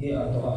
He atau A?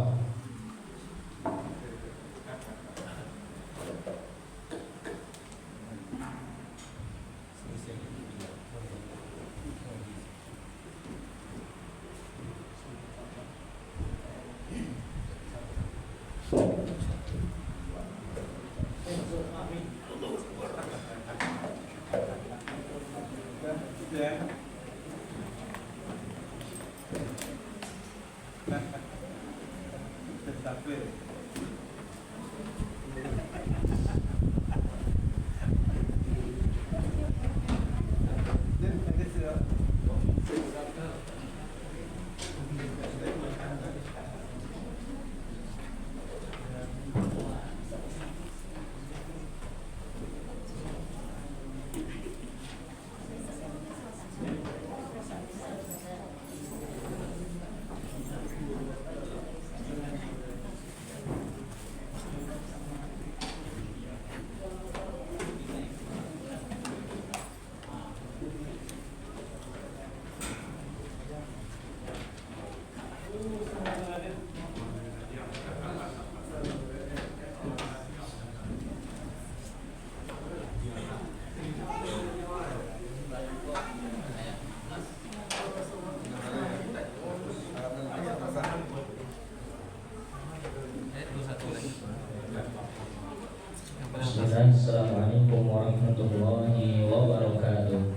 Assalamualaikum warahmatullahi wabarakatuh.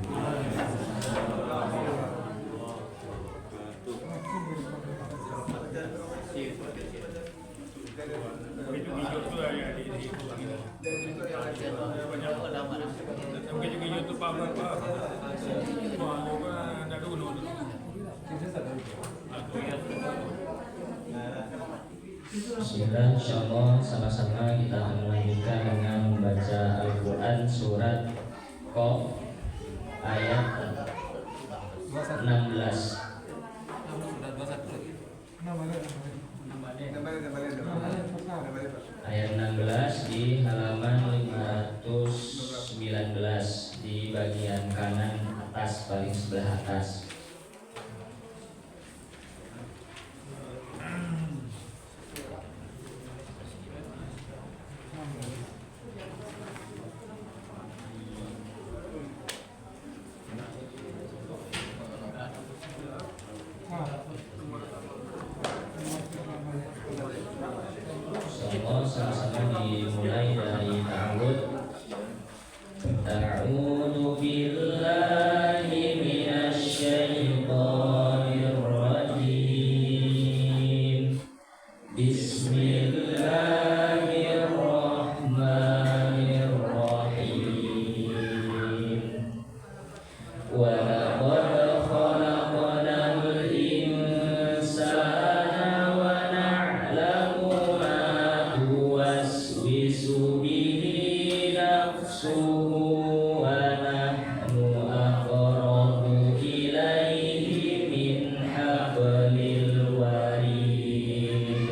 Bismillah, insyaallah sama-sama kita akan melanjutkan dengan membaca Al-Quran surat Qaf ayat 16. Ayat 16 di halaman 519 di bagian kanan atas, paling sebelah atas. Sama-sama dimulai dari ta'awud. A'udzu billahi minasy syaithanir rajim. Bismillahirrahmanirrahim. Wa laqad khalaqnal insana wa na'lamu ma tuwaswisu bihi nafsuhu wa nahnu aqrabu ilayhi min hablil warid.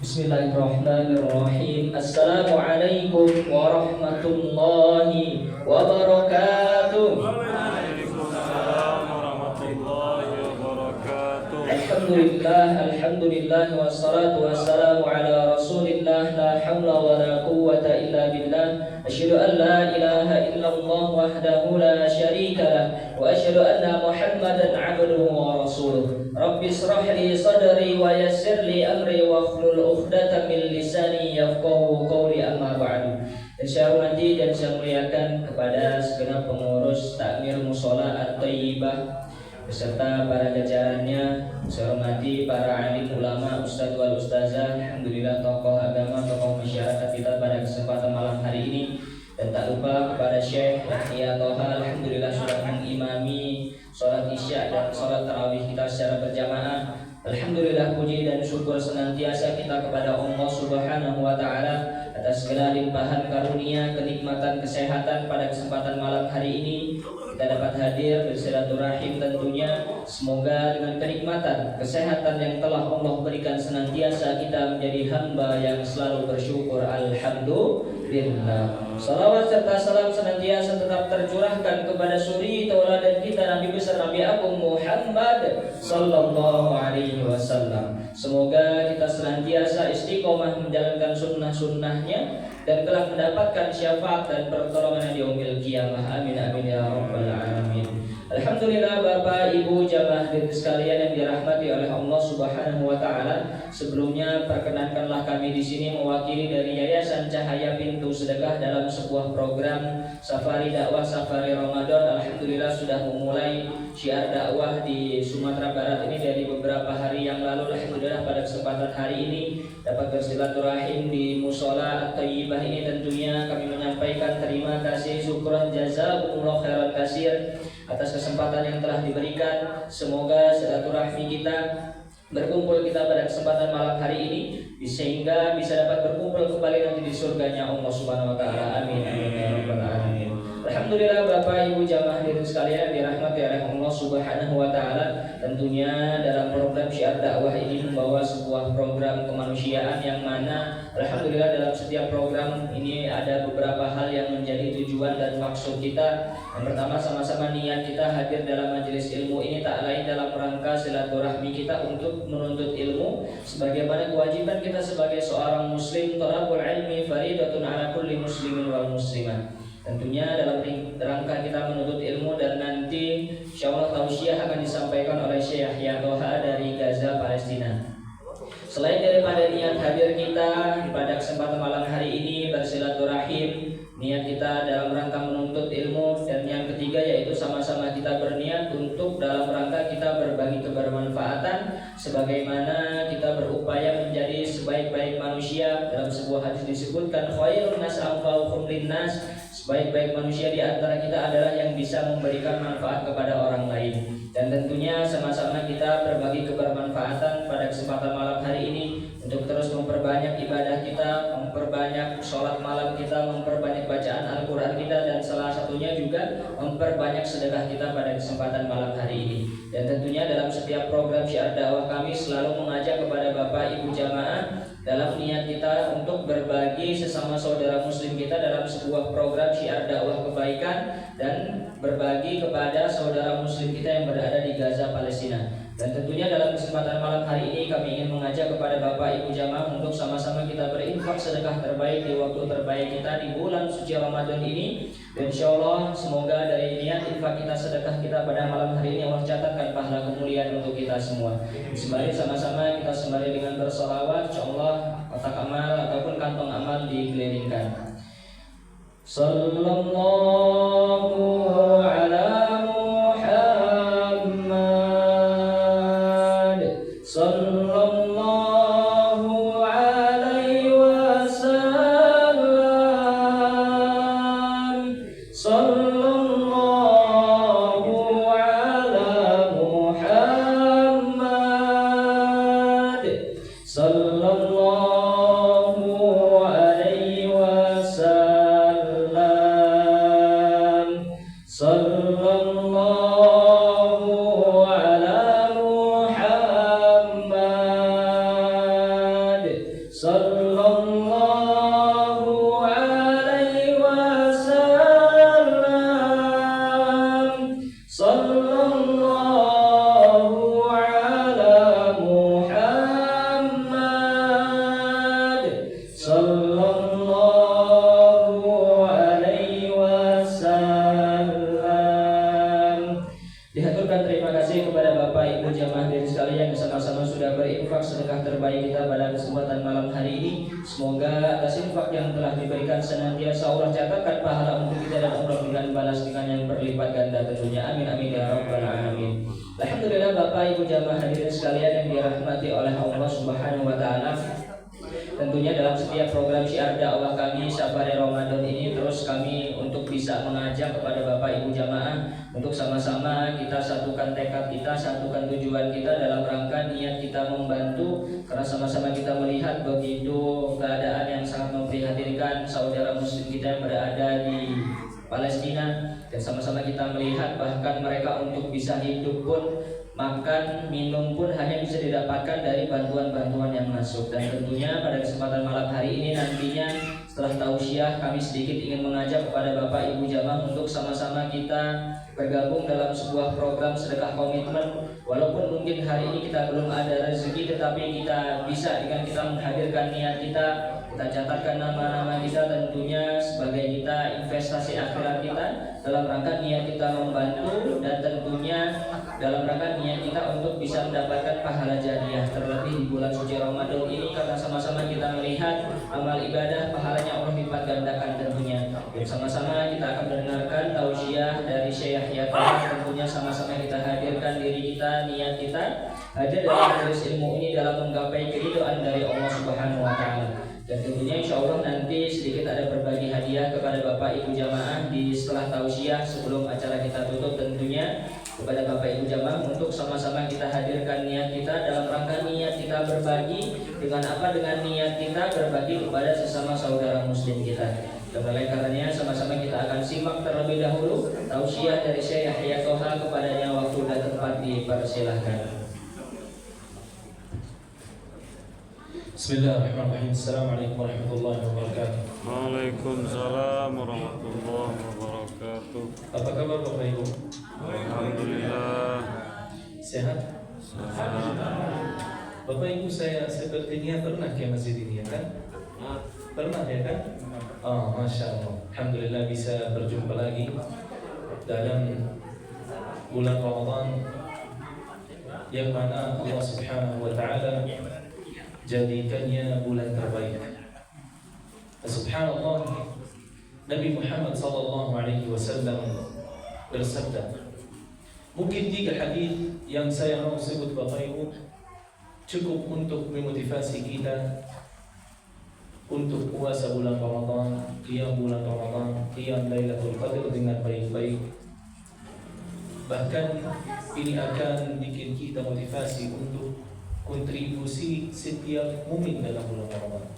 Bismillahirrahmanirrahim. Assalamualaikum warahmatullahi wabarakatuh. Waalaikumsalam warahmatullahi wabarakatuh. Alhamdulillah wassalatu wassalamu ala rasulillah, la hawla wa la quwwata illa billah. Asyhadu an la ilaha illallah wahdahu la syarika lah, wa asyhadu anna Muhammadan abduhu wa rasuluh. Rabbi israh li sadri wa yassir li amri wa hlul 'uqdatam min lisani yafqahu qawli, amma ba'du. Dan saya hormati dan saya muliakan kepada segenap pengurus takmir Mushola At-Thayyibah beserta para jajarannya. Saya hormati para alim ulama, ustadz wal ustazah, alhamdulillah tokoh agama, tokoh masyarakat kita pada kesempatan malam hari ini. Dan tak lupa kepada Syekh Yahya Toha, alhamdulillah sudah mengimami sholat isya dan sholat tarawih kita secara berjamaah. Alhamdulillah, puji dan syukur senantiasa kita kepada Allah Subhanahu wa Ta'ala atas segala limpahan karunia, kenikmatan, kesehatan pada kesempatan malam hari ini. Kita dapat hadir bersilaturahim tentunya. Semoga dengan kenikmatan, kesehatan yang telah Allah berikan senantiasa kita menjadi hamba yang selalu bersyukur. Alhamdulillah. Salawat serta salam senantiasa tetap tercurahkan kepada suri tauladan kita, Nabi besar Nabi Agung Muhammad sallallahu alaihi wasallam. Semoga kita senantiasa istiqomah menjalankan sunnah-sunnahnya dan telah mendapatkan syafaat dan pertolongan di yaumil qiyamah. Amin amin ya rabbal alamin. Alhamdulillah, Bapak Ibu jamaah sekalian yang dirahmati oleh Allah Subhanahu wa Ta'ala. Sebelumnya perkenankanlah kami di sini mewakili dari Yayasan Cahaya Pintu Sedekah dalam sebuah program Safari Dakwah Safari Ramadan. Alhamdulillah sudah memulai syiar dakwah di Sumatera Barat ini dari beberapa hari yang lalu. Alhamdulillah pada kesempatan hari ini dapat bersilaturahim di Mushola At-Thayyibah ini. Tentunya kami menyampaikan terima kasih, syukran, jazakumullah khairan katsir atas kesempatan yang telah diberikan. Semoga silaturahmi kita, berkumpul kita pada kesempatan malam hari ini sehingga bisa dapat berkumpul kembali nanti di surganya Allah Subhanahu wa Ta'ala. Amin amin ya rabbal alamin. Alhamdulillah, Bapak Ibu jamaah hadirin sekalian dirahmati oleh Allah Subhanahu wa Ta'ala. Tentunya dalam program syiar dakwah ini membawa sebuah program kemanusiaan yang mana alhamdulillah dalam setiap program ini ada beberapa hal yang menjadi tujuan dan maksud kita. Yang pertama, sama-sama niat kita hadir dalam majelis ilmu ini tak lain dalam rangka silaturahmi kita untuk menuntut ilmu sebagaimana kewajiban kita sebagai seorang muslim. Thalabul ilmi faridatun ala kulli muslimin wal muslimah. Tentunya dalam rangka kita menuntut ilmu, dan nanti insyaallah tausiah akan disampaikan oleh Syekh Yahya Toha dari Gaza, Palestina. Selain daripada niat hadir kita pada kesempatan malam hari ini bersilaturahim, niat kita dalam rangka menuntut ilmu, dan yang ketiga yaitu sama-sama kita berniat untuk dalam rangka kita berbagi kebermanfaatan sebagaimana kita berupaya menjadi sebaik-baik manusia. Dalam sebuah hadis disebutkan khairun nas anfa'uhum linnas, sebaik-baik manusia di antara kita adalah yang bisa memberikan manfaat kepada orang lain. Dan tentunya sama-sama kita berbagi kebermanfaatan pada kesempatan malam hari ini untuk terus memperbanyak ibadah kita, memperbanyak sholat malam kita, memperbanyak bacaan Al-Quran kita, dan salah satunya juga memperbanyak sedekah kita pada kesempatan malam hari ini. Dan tentunya dalam setiap program syiar dakwah kami selalu mengajak kepada Bapak Ibu jamaah dalam niat kita untuk berbagi sesama saudara muslim kita dalam sebuah program syiar dakwah kebaikan dan berbagi kepada saudara muslim kita yang berada di Gaza, Palestina. Dan tentunya dalam kesempatan malam hari ini kami ingin mengajak kepada Bapak Ibu jamaah untuk sama-sama kita berinfak sedekah terbaik di waktu terbaik kita di bulan suci Ramadan ini. Dan insyaallah semoga dari niat infak kita, sedekah kita pada malam hari ini Allah catatkan pahala kemuliaan untuk kita semua. Sembari sama-sama kita sembari dengan bersolawat, insyaallah kotak amal ataupun kantong amal dikelilingkan. Sallallahu ala Sallallahu alaihi wasallam. Sallallahu ala Muhammad. Sallallahu alaihi wasallam. Sallallahu ala Muhammad. sallallahu alaihi wasallam, sallallahu ala Muhammad, sallallahu alaihi wasallam. Dihaturkan terima kasih kepada Bapak Ibu jamaah hadirin sekalian yang sama-sama sudah berinfak sedekah terbaik kita pada kesempatan malam hari ini. Semoga atas infak yang telah diberikan senantiasa Allah catatkan pahala untuk kita dan Allah berikan balas dengan yang berlipat ganda tentunya. Amin amin ya rabbal alamin. Alhamdulillah Bapak Ibu jamaah hadirin sekalian yang dirahmati oleh Allah Subhanahu wa taala. Tentunya dalam setiap program syiar dakwah kami Safari Ramadan ini terus kami untuk bisa mengajak kepada Bapak Ibu jamaah untuk sama-sama kita satukan tekad kita, satukan tujuan kita dalam rangka niat kita membantu, karena sama-sama kita melihat begitu keadaan yang sangat memprihatinkan saudara muslim kita yang berada di Palestina, dan sama-sama kita melihat bahkan mereka untuk bisa hidup pun, makan, minum pun hanya bisa didapatkan dari bantuan-bantuan yang masuk. Dan tentunya pada kesempatan malam hari ini nantinya setelah tausiah kami sedikit ingin mengajak kepada Bapak Ibu jamaah untuk sama-sama kita bergabung dalam sebuah program sedekah komitmen. Walaupun mungkin hari ini kita belum ada rezeki, tetapi kita bisa dengan kita menghadirkan niat kita catatkan nama-nama kita, tentunya sebagai kita investasi akhirat kita dalam rangka niat kita membantu, dan tentunya dalam rangka niat kita untuk bisa mendapatkan pahala jariah, terlebih di bulan suci Ramadan ini, karena sama-sama kita melihat amal ibadah pahalanya Allah lipat gandakan tentunya. Dan sama-sama kita akan mendengarkan tausiah dari Syekh Yahya, tentunya sama-sama kita hadirkan diri kita, niat kita hadir dalam majelis ilmu ini dalam menggapai keridhaan dari Allah Subhanahu wa taala. Dan tentunya insya Allah nanti sedikit ada berbagi hadiah kepada Bapak Ibu jamaah di setelah tausiah sebelum acara kita tutup, tentunya kepada Bapak Ibu jamaah untuk sama-sama kita hadirkan niat kita dalam rangka niat kita berbagi dengan apa, dengan niat kita berbagi kepada sesama saudara muslim kita. Dan oleh karenanya sama-sama kita akan simak terlebih dahulu tausiah dari Syekh Yahya Toha, kepadanya waktu dan tempat dipersilahkan. Bismillahirrahmanirrahim. Assalamualaikum warahmatullahi wabarakatuh. Waalaikumsalam warahmatullahi wabarakatuh. Apa kabar Bapak Ibu? Alhamdulillah. Sehat? Bapak Ibu, saya sepertinya pernah ke masjid ini, ya kan? Pernah ya kan? Oh, Masya Allah. Alhamdulillah bisa berjumpa lagi dalam bulan Ramadan yang mana Allah Subhanahu wa Ta'ala jadikannya bulan terbaik. Subhanallah, Nabi Muhammad sallallahu alaihi wasallam bersabda, mungkin 3 hadis yang saya mau sebut Bapak Ibu cukup untuk memotivasi kita untuk puasa bulan Ramadan, qiyam bulan Ramadan, qiyam Lailatul Qadar dengan baik-baik. Bahkan ini akan bikin kita motivasi untuk kontribusi setiap mukmin dalam bulan Ramadan.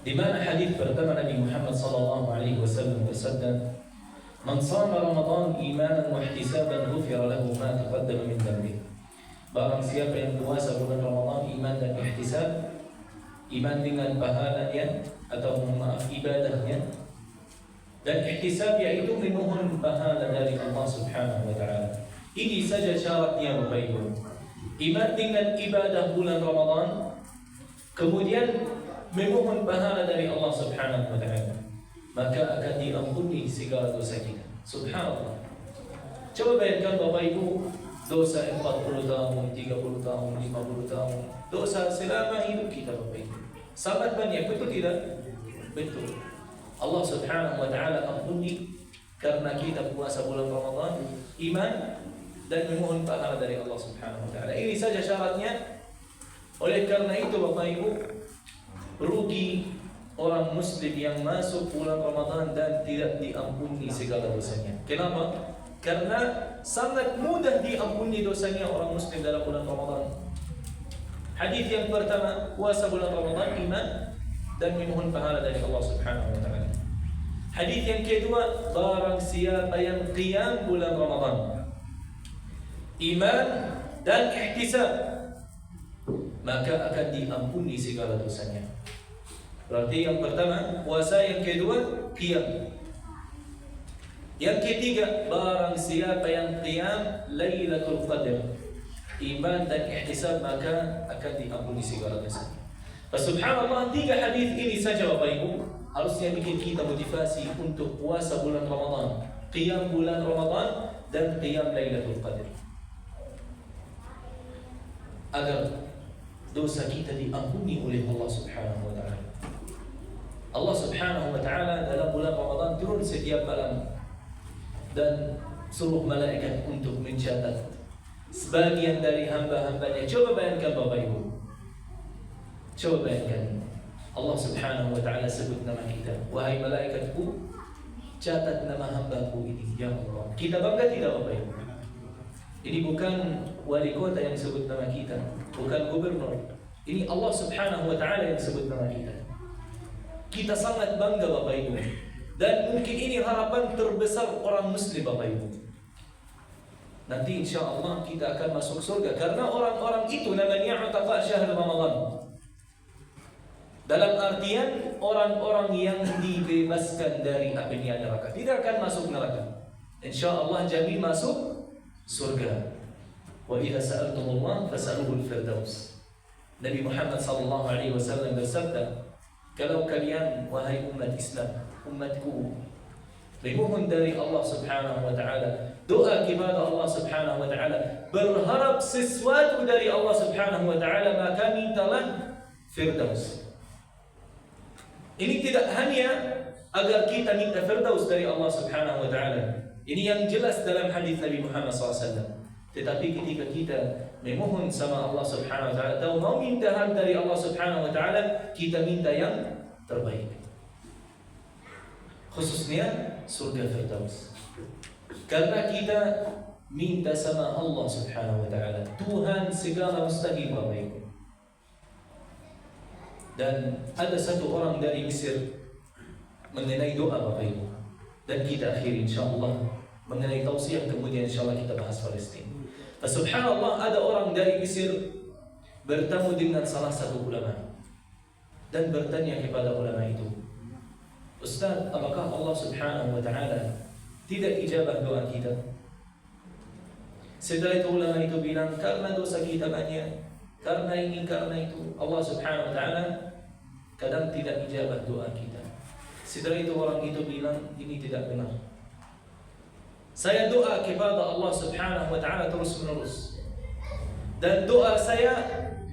Di mana hadis pertama Nabi Muhammad sallallahu alaihi wasallam bersabda, "Man shama Ramadan imanan wa ihtisaban ghufira lahu ma taqaddama min dhanbihi." Barang siapa yang puasa bulan Ramadan iman dan ihtisab, iman dengan pahalanya atau maaf ibadahnya, dan ihtisab yaitu memohon pahala dari Allah Subhanahu wa taala. Ini saja syaratnya Bapak Ibu. Iman dengan ibadah bulan Ramadan, kemudian memohon pahala dari Allah Subhanahu wa taala, maka akan diampuni segala dosa kita. Subhanallah. Coba bayangkan Bapak Ibu, dosa 40 tahun, 30 tahun, 50 tahun, dosa selama hidup kita Bapak Ibu. Sangat banyak, betul tidak? Betul. Allah Subhanahu wa taala ampuni karena kita puasa bulan Ramadan, iman dan memohon pahala dari Allah Subhanahu wa taala. Ini saja syaratnya. Oleh karena itu Bapak Ibu, rugi orang muslim yang masuk bulan Ramadan dan tidak diampuni segala dosanya. Kenapa? Karena sangat mudah diampuni dosanya orang muslim dalam bulan Ramadan. Hadis yang pertama, puasa bulan Ramadan, iman dan memohon pahala dari Allah Subhanahu wa taala. Hadis yang kedua, barang siapa yang qiyam bulan Ramadan, iman dan ihtisab, maka akan diampuni segala dosanya. Berarti yang pertama puasa, yang kedua qiyam, yang ketiga barang siapa yang qiyam Lailatul Qadar, iman dan ihtisab, maka akan diampuni segala dosanya. Subhanallah, 3 hadis ini saja Bapak Ibu harusnya bikin kita motivasi untuk puasa bulan Ramadan, qiyam bulan Ramadan, dan qiyam Lailatul Qadar, agar dosa kita diampuni oleh Allah Subhanahu wa taala. Allah Subhanahu wa taala dalam bulan Ramadan turun setiap malam dan suruh malaikat untuk mencatat sebagian dari hamba-hambanya. Coba bayangkan Bapak Ibu, coba bayangkan Allah Subhanahu wa taala sebut nama kita, wahai malaikatku, catat nama hambaku ini. Ya Allah, kita bangga tidak Bapak Ibu? Ini bukan wali kota yang sebut nama kita, bukan gubernur. Ini Allah Subhanahu wa taala yang sebut nama kita. Kita sangat bangga Bapak Ibu. Dan mungkin ini harapan terbesar orang muslim Bapak Ibu. Nanti insya Allah kita akan masuk surga karena orang-orang itu namanya utaqa syahr Ramadan. Dalam artian orang-orang yang dibebaskan dari api neraka, tidak akan masuk neraka. Insya Allah jamin masuk surga. Wa idza sa'altumullah fas'aluhul firdaus. Nabi Muhammad sallallahu alaihi wasallam bersabda, kalau kalian wahai umat Islam, umatku, memohon dari Allah Subhanahu wa taala, doa kepada Allah Subhanahu wa taala, berharap sesuatu dari Allah Subhanahu wa taala, maka mintalah firdaus. Ini tidak hanya agar kita minta firdaus dari Allah Subhanahu wa taala. Ini yang jelas dalam hadis Nabi Muhammad SAW. Tetapi ketika kita memohon sama Allah Subhanahu wa taala atau mau minta hal dari Allah Subhanahu wa taala, kita minta yang terbaik. Khususnya surga firdaus. Karena kita minta sama Allah Subhanahu wa taala, Tuhan segala mustahil Bapak Ibu. Dan ada satu orang dari Mesir mengenai doa Bapak Ibu. Dan kita akhiri insyaAllah mengenai tausiah, kemudian insyaAllah kita bahas Palestina. Subhanallah, ada orang dari Mesir bertemu dengan salah satu ulama dan bertanya kepada ulama itu, Ustaz, apakah Allah Subhanahu wa taala tidak ijabah doa kita? Setelah itu ulama itu bilang, karena dosa kita banyak, karena ini, karena itu, Allah Subhanahu wa taala kadang tidak ijabah doa kita. Setelah itu orang itu bilang, ini tidak benar. Saya doa kepada Allah Subhanahu wa taala terus menerus, dan doa saya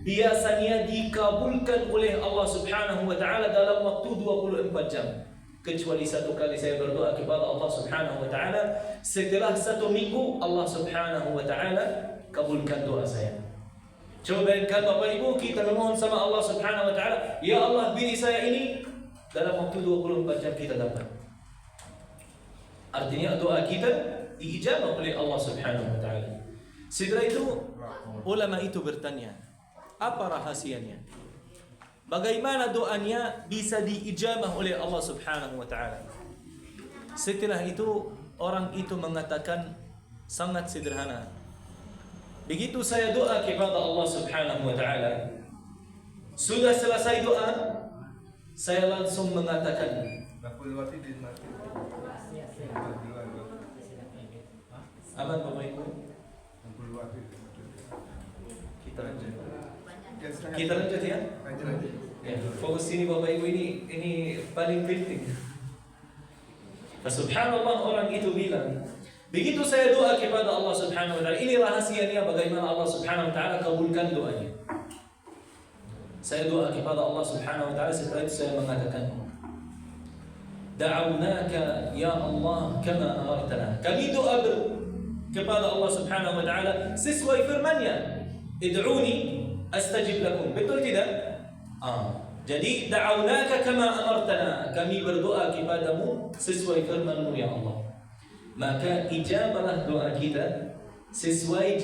biasanya dikabulkan oleh Allah Subhanahu wa taala dalam waktu 24 jam. Kecuali satu kali saya berdoa kepada Allah Subhanahu wa taala, setelah 1 minggu Allah Subhanahu wa taala kabulkan doa saya. Coba bayangkan Bapak Ibu, kita memohon sama Allah Subhanahu wa taala, ya Allah beri saya ini, dalam waktu 24 jam kita dapat. Artinya doa kita diijabah oleh Allah Subhanahu wa taala. Setelah itu ulama itu bertanya, apa rahasianya? Bagaimana doanya bisa diijabah oleh Allah Subhanahu wa taala? Setelah itu orang itu mengatakan sangat sederhana. Begitu saya doa kepada Allah Subhanahu wa taala, sudah selesai doa, saya langsung mengatakan, aman Bapak Ibu? Kita lanjut ya? Ya, fokus sini Bapak Ibu, ini paling penting. Subhanallah, orang itu bilang, begitu saya doa kepada Allah Subhanahu wa taala, ini rahasianya bagaimana Allah Subhanahu wa taala kabulkan doanya. Saya doa kepada Allah Subhanahu wa taala, setelah itu saya mengatakan, da'awnaka ya Allah kama amartana. Kami doa kepada Allah Subhanahu wa taala sesuai firman-Nya, id'uni astajib lakum. Betul tidak? Jadi da'awnaka kama amartana, kami berdoa kepadamu sesuai firman-Mu ya Allah. Maka ijabahlah doa kita sesuai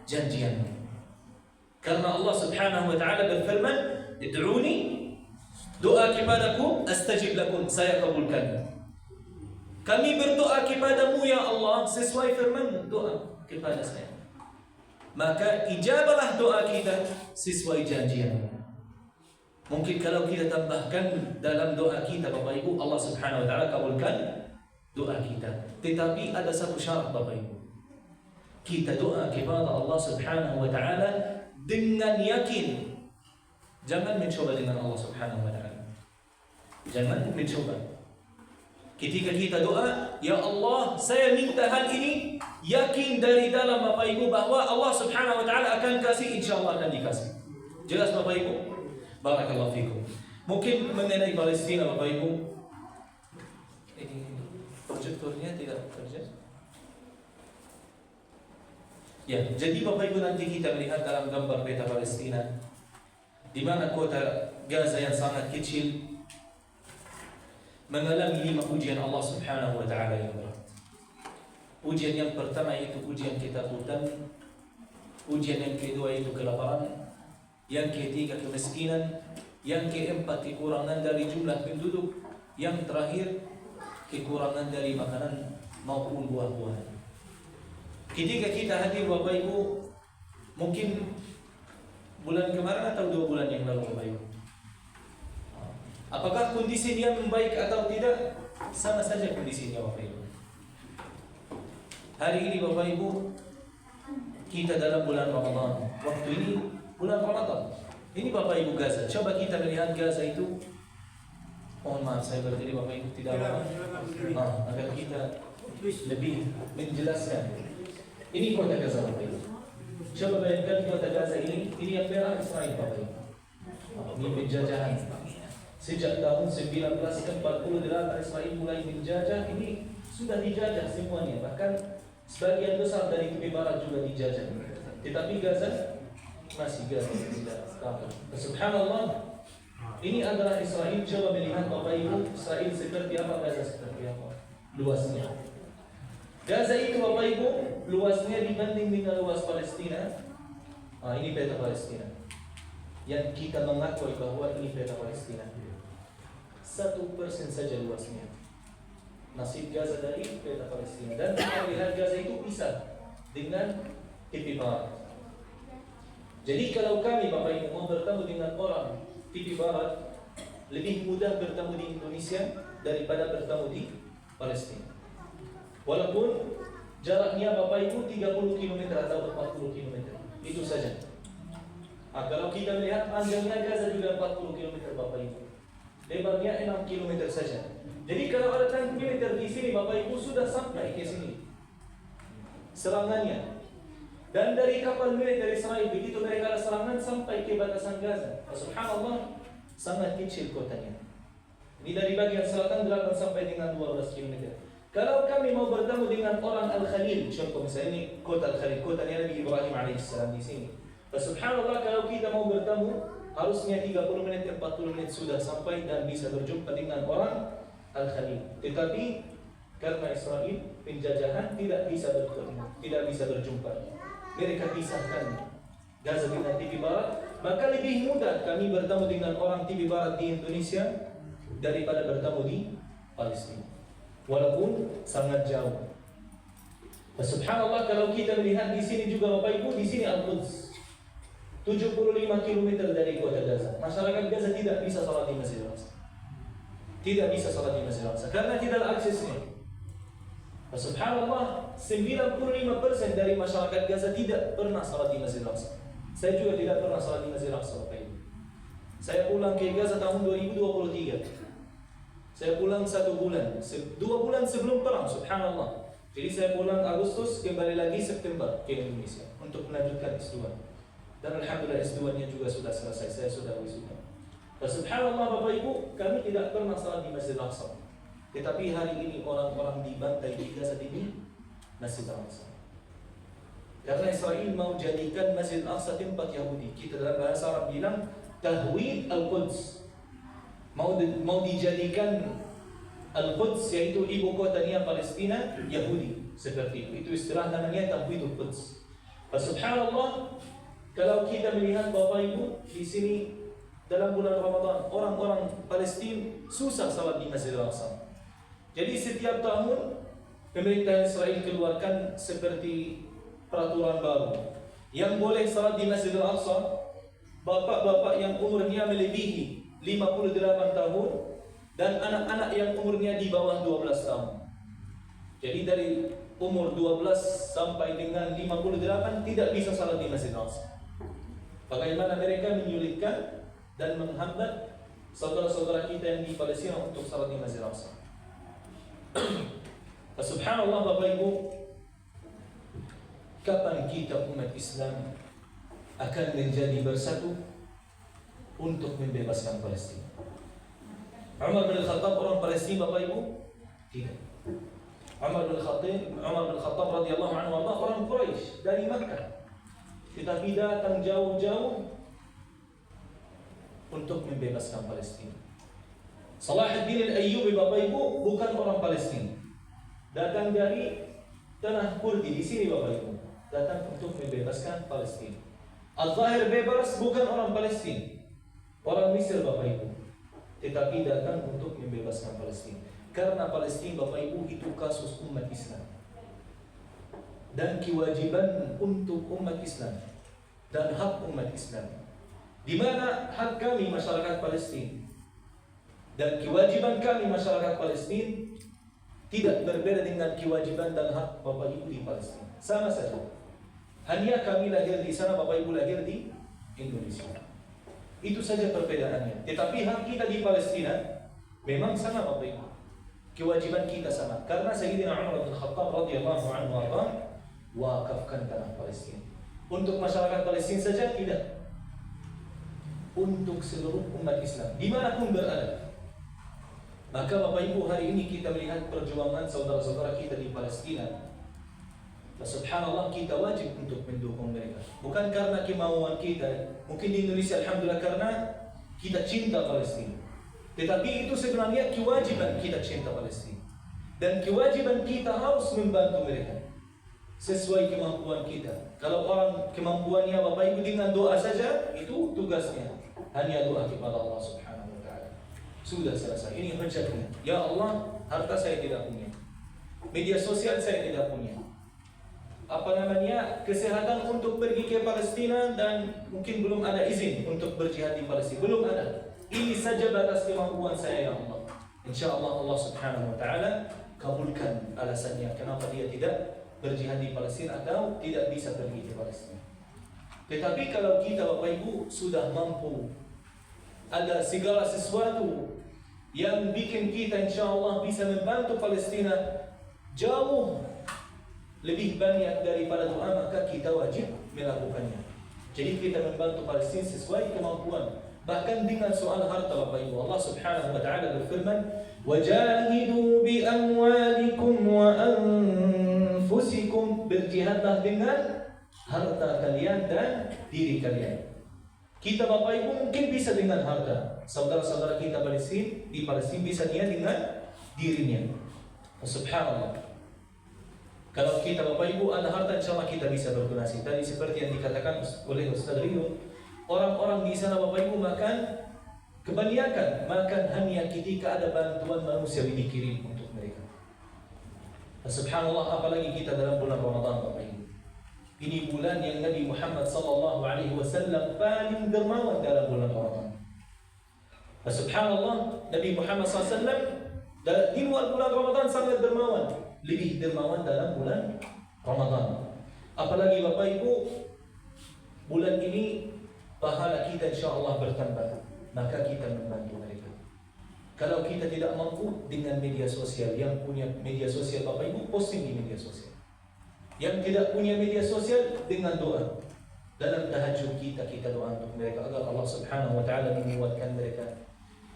janjian-Mu. Karena Allah Subhanahu wa taala berfirman, id'uni, doa kepadaku, astajib lakum, saya kabulkan. Kami berdoa kepadamu ya Allah sesuai firman-Mu, doa kepada saya. maka ijabalah doa kita sesuai janjinya. Mungkin kalau kita tambahkan dalam doa kita Bapak Ibu, Allah Subhanahu wa taala kabulkan doa kita. Tetapi ada satu syarat Bapak Ibu. Kita doa kepada Allah Subhanahu wa taala dengan yakin. Jangan mencoba dengan Allah Subhanahu wa taala. Jangan mencoba. Ketika kita doa, ya Allah, saya minta hal ini, yakin dari dalam Bapak Ibu bahwa Allah Subhanahu wa taala akan kasih, insyaallah akan dikasih. Jelas Bapak Ibu? Barakallahu fikum. Mungkin mengenai Palestina Bapak Ibu, ini proyektornya tidak kerja. Ya, jadi Bapak Ibu nanti kita melihat dalam gambar peta Palestina, di mana kota Gaza yang sangat kecil mengalami 5 ujian Allah Subhanahu wa taala yang berat. Ujian yang pertama itu ujian ketakutan, ujian yang kedua itu kelaparan, yang ketiga kemiskinan, yang keempat kekurangan dari jumlah penduduk, yang terakhir kekurangan dari makanan maupun buah-buahan. Ketika kita hadir Bapak Ibu, mungkin bulan kemarin atau 2 bulan yang lalu Bapak Ibu, apakah kondisinya membaik atau tidak? Sama saja kondisinya Bapak Ibu. Hari ini Bapak Ibu, kita dalam bulan Ramadan. Waktu ini bulan Ramadan. Ini Bapak Ibu Gaza. Coba kita melihat Gaza itu. Mohon maaf saya berdiri Bapak Ibu tidak lama. Agar kita lebih menjelaskan. Ini kota Gaza Bapak Ibu. Coba bayangkan kota Gaza ini yang merah Israel Bapak Ibu. Ini penjajahan. Sejak tahun 1948 Israel mulai menjajah, ini sudah dijajah semuanya. Bahkan sebagian besar dari tepi barat juga dijajah. Tetapi Gaza masih Gaza tidak kalah. Subhanallah. Ini adalah Israel. Coba melihat Bapak Ibu, Israel seperti apa, Gaza seperti apa luasnya. Gaza itu Bapak Ibu luasnya dibanding dengan luas Palestina. Ini peta Palestina. Yang kita mengakui bahwa ini peta Palestina. 1% saja luasnya. Nasib Gaza dari peta Palestina. Dan kita lihat Gaza itu pisah dengan tepi barat. Jadi kalau kami Bapak Ibu mau bertemu dengan orang tepi barat, lebih mudah bertemu di Indonesia daripada bertemu di Palestina. Walaupun jaraknya Bapak Ibu 30 km atau 40 km. Itu saja. Kalau kita melihat panjangnya Gaza juga 40 km Bapak Ibu. Lebarnya 6 km saja. Jadi kalau ada tank militer di sini Bapak Ibu sudah sampai ke sini serangannya. Dan dari kapal militer Israel begitu mereka ada serangan sampai ke batasan Gaza. Subhanallah, sangat kecil kotanya. Ini dari bagian selatan 8 sampai dengan 12 km. Kalau kami mau bertemu dengan orang Al-Khalil, contoh misalnya ini kota Al-Khalil, kotanya Nabi Ibrahim alaihissalam di sini. Subhanallah, kalau kita mau bertemu harusnya 30 menit, 40 menit sudah sampai dan bisa berjumpa dengan orang Al-Khalil. Tetapi karena Israel penjajahan tidak bisa bertemu, tidak bisa berjumpa. Mereka pisahkan Gaza dengan tepi barat, maka lebih mudah kami bertemu dengan orang tepi barat di Indonesia daripada bertemu di Palestina. Walaupun sangat jauh. Subhanallah, kalau kita melihat di sini juga Bapak Ibu, di sini Al-Quds. 75 km dari kota Gaza. Masyarakat Gaza tidak bisa salat di Masjid Al-Aqsa. Tidak bisa salat di Masjid Al-Aqsa karena tidak ada aksesnya. Subhanallah, 95% dari masyarakat Gaza tidak pernah salat di Masjid Al-Aqsa. Saya juga tidak pernah salat di Masjid Al-Aqsa. Saya pulang ke Gaza tahun 2023. Saya pulang 1 bulan, 2 bulan sebelum perang. Subhanallah. Jadi saya pulang Agustus, kembali lagi September ke Indonesia untuk melanjutkan S2. Dan alhamdulillah S2-nya juga sudah selesai, saya sudah wisuda. Subhanallah Bapak Ibu, kami tidak pernah salat di Masjid Al-Aqsa. Tetapi hari ini orang-orang dibantai di Gaza ini Masjid Al-Aqsa. Karena Israel mau jadikan Masjid Al-Aqsa tempat Yahudi. Kita dalam bahasa Arab bilang tahwid Al-Quds. Mau dijadikan Al-Quds, yaitu ibu kotanya Palestina, Yahudi. Seperti itu. Itu istilah namanya tahwid Al-Quds. Subhanallah, kalau kita melihat Bapak Ibu di sini dalam bulan Ramadan, orang-orang Palestina susah salat di Masjid Al-Aqsa. Jadi setiap tahun pemerintah Israel keluarkan seperti peraturan baru Yang boleh salat di Masjidil Aqsa, bapak-bapak yang umurnya melebihi 58 tahun dan anak-anak yang umurnya di bawah 12 tahun. Jadi dari umur 12 sampai dengan 58 tidak bisa salat di Masjidil Aqsa. Bagaimana mereka menyulitkan dan menghambat saudara-saudara kita yang di Palestina untuk salat di Masjidil Aqsa. Subhanallah Bapak Ibu, kapan kita umat Islam akan menjadi bersatu untuk membebaskan Palestina? Umar bin Khattab orang Palestina Bapak Ibu? Tidak. Umar bin Khattab radhiyallahu anhu orang Quraisy dari Makkah, tetapi datang jauh-jauh untuk membebaskan Palestina. Salahuddin al-Ayyubi Bapak Ibu bukan orang Palestina, datang dari tanah Kurdi di sini Bapak Ibu, datang untuk membebaskan Palestina. Al-Zahir Bebas bukan orang Palestina, orang Mesir Bapak Ibu, tetapi datang untuk membebaskan Palestina. Karena Palestina Bapak Ibu itu kasus umat Islam dan kewajiban untuk umat Islam dan hak umat Islam, di mana hak kami masyarakat Palestina dan kewajiban kami masyarakat Palestina tidak berbeda dengan kewajiban dan hak Bapak Ibu di Palestina. Sama saja. Hanya kami lahir di sana, Bapak Ibu lahir di Indonesia. Itu saja perbedaannya. Tetapi hak kita di Palestina memang sama Bapak Ibu. Kewajiban kita sama. Karena Sayyidina Umar bin Khattab radhiyallahu anhu wakafkan tanah Palestina. Untuk masyarakat Palestina saja tidak. Untuk seluruh umat Islam dimanapun berada. Maka Bapak Ibu, hari ini kita melihat perjuangan saudara-saudara kita di Palestina. Subhanallah, kita wajib untuk mendukung mereka. Bukan karena kemauan kita. Mungkin di Indonesia alhamdulillah karena kita cinta Palestina. Tetapi itu sebenarnya kewajiban kita cinta Palestina. Dan kewajiban kita harus membantu mereka sesuai kemampuan kita. Kalau orang kemampuannya Bapak Ibu dengan doa saja, itu tugasnya. Hanya doa kepada Allah Subhanahu wa ta'ala. Sudah selesai. Ini hujatnya. Ya Allah, harta saya tidak punya. Media sosial saya tidak punya. Kesehatan untuk pergi ke Palestina dan mungkin belum ada izin untuk berjihad di Palestina. Belum ada. Ini saja batas kemampuan saya ya Allah. InsyaAllah Allah Subhanahu wa ta'ala kabulkan alasannya kenapa dia tidak berjihad di Palestina atau tidak bisa pergi ke Palestina. Tetapi kalau kita Bapak Ibu sudah mampu, ada segala sesuatu yang bikin kita insyaAllah bisa membantu Palestina jauh lebih banyak daripada doa, maka kita wajib melakukannya. Jadi kita membantu Palestina sesuai kemampuan. Bahkan dengan soal harta Bapak Ibu, Allah Subhanahu wa ta'ala berfirman, "Wajahidu bi amwalikum wa anfusikum." Berjihadlah dengan harta kalian dan diri kalian. Kita Bapak Ibu mungkin bisa dengan harta. Saudara-saudara kita Palestina di Palestina bisa dia dengan dirinya. Subhanallah. Kalau kita Bapak Ibu ada harta, insyaAllah kita bisa berdonasi. Tadi seperti yang dikatakan oleh Ustaz Rio, orang-orang di sana Bapak Ibu makan, kebanyakan makan hanya ketika ada bantuan manusiawi dikirim untuk mereka. Subhanallah, apalagi kita dalam bulan Ramadan Bapak Ibu. Ini bulan yang Nabi Muhammad SAW paling dermawan dalam bulan Ramadan. Subhanallah, Nabi Muhammad SAW di luar bulan Ramadan sangat dermawan, lebih dermawan dalam bulan Ramadan. Apalagi Bapak Ibu, bulan ini pahala kita insyaAllah bertambah, maka kita membantu mereka. Kalau kita tidak mampu dengan media sosial, yang punya media sosial Bapak Ibu posting di media sosial. Yang tidak punya media sosial dengan doa. Dalam tahajud kita doa untuk mereka agar Allah Subhanahu wa ta'ala menguatkan mereka,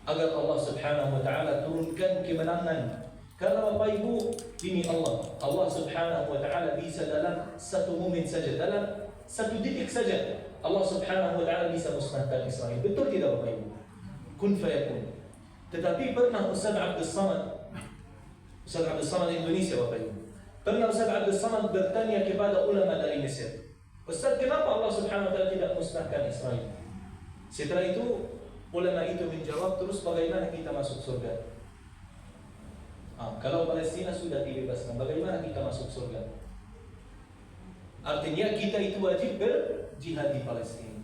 agar Allah Subhanahu wa ta'ala turunkan kemenangan. Karena Bapak Ibu, ini Allah Subhanahu wa ta'ala bisa dalam satu momen saja, dalam satu detik saja, Allah Subhanahu wa ta'ala bisa musnahkan Israel. Betul tidak Bapak Ibu? Kun fayakun. Tetapi pernah Ustaz Abdul Samad Indonesia Bapak Ibu, pernah Ustaz Abdul Samad bertanya kepada ulama dari Mesir, Ustaz, kenapa Allah Subhanahu wa ta'ala tidak musnahkan Israel? Setelah itu ulama itu menjawab, terus bagaimana kita masuk surga? Kalau Palestina sudah dibebaskan, bagaimana kita masuk surga? Artinya kita itu wajib berjihad di Palestina.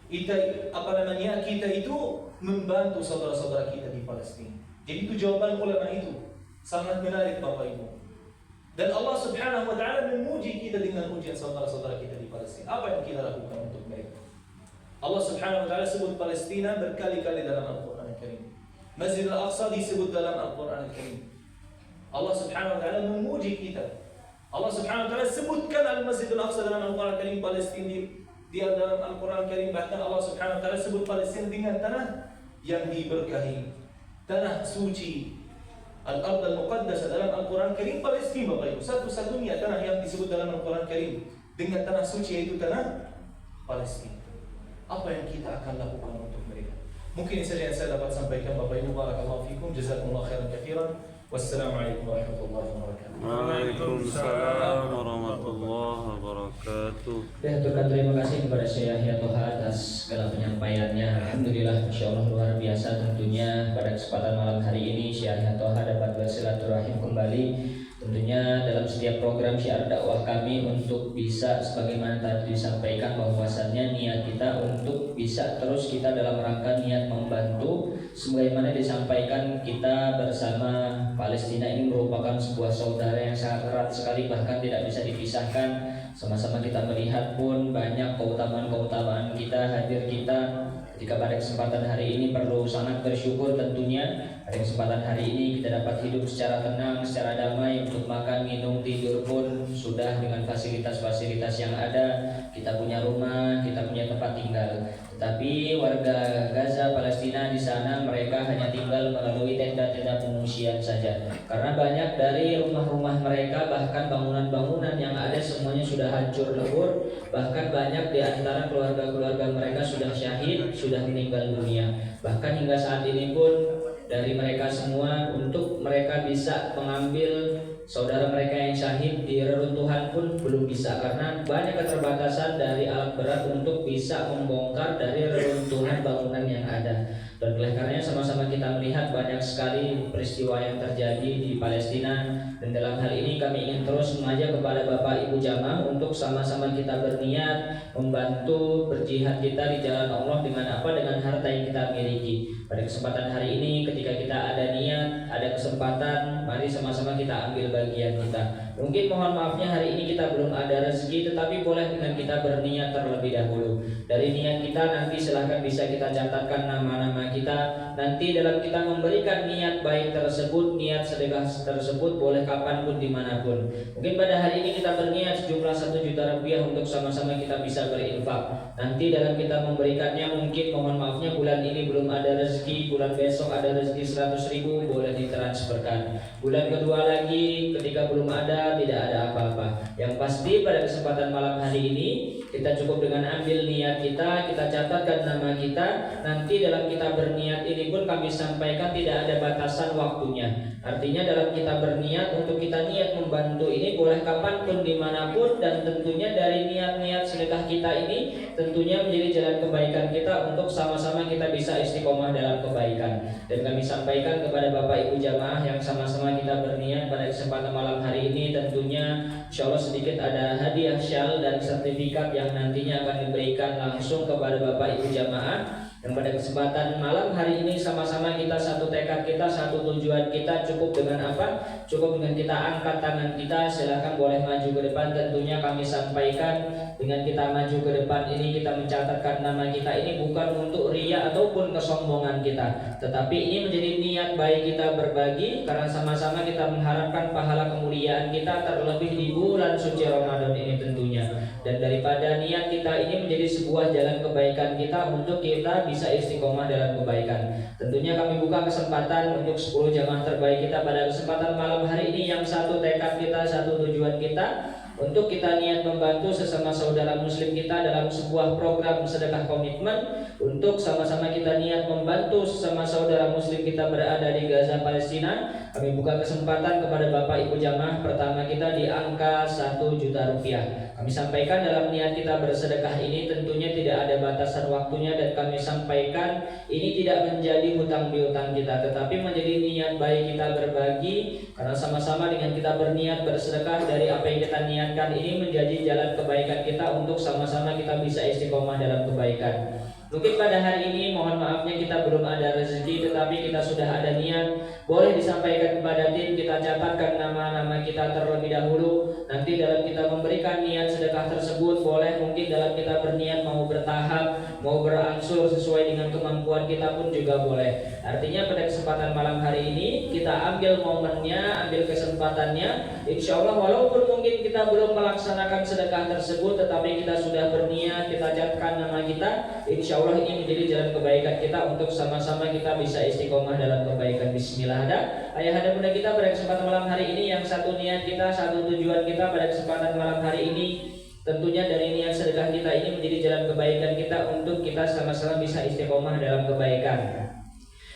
Kita itu membantu saudara-saudara kita di Palestina. Jadi itu jawaban ulama itu sangat menarik Bapak Ibu. Dan Allah Subhanahu wa taala memuji kita dengan ujian saudara-saudara kita di Palestina. Apa yang kita lakukan untuk mereka? Allah Subhanahu wa taala sebut Palestina berkali-kali dalam Al-Qur'an Al-Karim. Masjid Al-Aqsa disebut dalam Al-Qur'an Al-Karim. Allah Subhanahu wa taala memuji kita. Allah Subhanahu wa taala sebutkan Al-Masjid Al-Aqsa dalam Al-Qur'an Al-Karim, Palestina dia dalam Al-Qur'an Al-Karim. Bahkan Allah Subhanahu wa taala sebut Palestina dengan tanah yang diberkahi, tanah suci. Al-Ard Al-Muqaddasah dalam Al-Quran Karim Palestina Bapak Ibu. Satu-satunya tanah yang disebut dalam Al-Quran Karim dengan tanah suci yaitu tanah Palestina. Apa yang kita akan lakukan untuk mereka? Mungkin ini saja yang saya dapat sampaikan Bapak Ibu. Barakallahu fikum, jazakumullah khairan katsiran. Wassalamualaikum warahmatullahi wabarakatuh. Waalaikumsalam warahmatullahi wabarakatuh. Aturkan terima kasih kepada Syekh Yahya Toha atas segala penyampaiannya. Alhamdulillah, Masya Allah luar biasa. Tentunya pada kesempatan malam hari ini Syekh Yahya Toha dapat bersilaturahim kembali. Tentunya dalam setiap program syiar dakwah kami untuk bisa sebagaimana tadi disampaikan bahwasannya niat kita untuk bisa terus kita dalam rangka niat membantu sebagaimana disampaikan kita bersama Palestina ini merupakan sebuah saudara yang sangat erat sekali, bahkan tidak bisa dipisahkan. Sama-sama kita melihat pun banyak keutamaan-keutamaan kita, hadir kita ketika pada kesempatan hari ini perlu sangat bersyukur. Tentunya pada kesempatan hari ini kita dapat hidup secara tenang, secara damai, untuk makan, minum, tidur pun sudah dengan fasilitas-fasilitas yang ada. Kita punya rumah, kita punya tempat tinggal. Tetapi warga Gaza, Palestina di sana mereka hanya tinggal melalui tenda-tenda pengungsian saja. Karena banyak dari rumah-rumah mereka, bahkan bangunan-bangunan yang ada semuanya sudah hancur lebur. Bahkan banyak di antara keluarga-keluarga mereka sudah syahid, sudah meninggal dunia. Bahkan hingga saat ini pun dari mereka semua untuk mereka bisa mengambil saudara mereka yang syahid di reruntuhan pun belum bisa, karena banyak keterbatasan dari alat berat untuk bisa membongkar dari reruntuhan bangunan yang ada. Dan oleh karenanya sama-sama kita melihat banyak sekali peristiwa yang terjadi di Palestina. Dan dalam hal ini kami ingin terus mengajak kepada Bapak Ibu jamaah untuk sama-sama kita berniat membantu berjihad kita di jalan Allah dengan apa? Dengan harta yang kita miliki. Pada kesempatan hari ini ketika kita ada niat, ada kesempatan, mari sama-sama kita ambil bagian kita. Mungkin mohon maafnya hari ini kita belum ada rezeki, tetapi boleh dengan kita berniat terlebih dahulu. Dari niat kita nanti silahkan bisa kita catatkan nama-nama kita. Nanti dalam kita memberikan niat baik tersebut, niat sedekah tersebut boleh kapanpun dimanapun. Mungkin pada hari ini kita berniat sejumlah 1 juta rupiah untuk sama-sama kita bisa berinfak. Nanti dalam kita memberikannya mungkin mohon maafnya bulan ini belum ada rezeki, bulan besok ada rezeki 100.000 boleh ditransferkan. Bulan kedua lagi ketika belum ada, tidak ada apa-apa. Yang pasti pada kesempatan malam hari ini kita cukup dengan ambil niat kita catatkan nama kita. Nanti dalam kita berniat ini pun kami sampaikan tidak ada batasan waktunya. Artinya dalam kita berniat untuk kita niat membantu ini boleh kapanpun dimanapun, dan tentunya dari niat-niat sedekah kita ini tentunya menjadi jalan kebaikan kita untuk sama-sama kita bisa istiqomah dalam kebaikan. Dan kami sampaikan kepada Bapak Ibu jamaah yang sama-sama kita berniat pada kesempatan malam hari ini, tentunya insya Allah sedikit ada hadiah syal dan sertifikat yang nantinya akan diberikan langsung kepada Bapak Ibu jamaah. Dan pada kesempatan malam hari ini sama-sama kita satu tekad kita, satu tujuan kita, cukup dengan apa? Cukup dengan kita angkat tangan kita, silahkan boleh maju ke depan. Tentunya kami sampaikan dengan kita maju ke depan ini kita mencatatkan nama kita ini bukan untuk riya ataupun kesombongan kita, tetapi ini menjadi niat baik kita berbagi karena sama-sama kita mengharapkan pahala kemuliaan kita terlebih di bulan suci Ramadan ini tentunya. Dan daripada niat kita ini menjadi sebuah jalan kebaikan kita untuk kita bisa istiqomah dalam kebaikan. Tentunya kami buka kesempatan untuk 10 jamaah terbaik kita pada kesempatan malam hari ini yang satu tekad kita, satu tujuan kita untuk kita niat membantu sesama saudara muslim kita dalam sebuah program sedekah komitmen untuk sama-sama kita niat membantu sesama saudara muslim kita berada di Gaza, Palestina. Kami buka kesempatan kepada Bapak Ibu jamaah pertama kita di angka 1 juta rupiah. Kami sampaikan dalam niat kita bersedekah ini tentunya tidak ada batasan waktunya, dan kami sampaikan ini tidak menjadi hutang piutang kita, tetapi menjadi niat baik kita berbagi, karena sama-sama dengan kita berniat bersedekah dari apa yang kita niatkan ini menjadi jalan kebaikan kita untuk sama-sama kita bisa istiqomah dalam kebaikan. Mungkin pada hari ini mohon maafnya kita belum ada rezeki, tetapi kita sudah ada niat. Boleh disampaikan kepada tim, kita catatkan nama-nama kita terlebih dahulu. Nanti dalam kita memberikan niat sedekah tersebut, boleh mungkin dalam kita berniat mau bertahap, mau berangsur sesuai dengan kemampuan kita pun juga boleh. Artinya pada kesempatan malam hari ini kita ambil momennya, ambil kesempatannya. Insya Allah walaupun mungkin kita belum melaksanakan sedekah tersebut, tetapi kita sudah berniat, kita catatkan nama kita. Insya Allah ini menjadi jalan kebaikan kita untuk sama-sama kita bisa istiqomah dalam kebaikan. Bismillah. Ayah anda bunda kita pada kesempatan malam hari ini, yang satu niat kita, satu tujuan kita pada kesempatan malam hari ini, tentunya dari niat sedekah kita ini menjadi jalan kebaikan kita untuk kita sama-sama bisa istiqomah dalam kebaikan.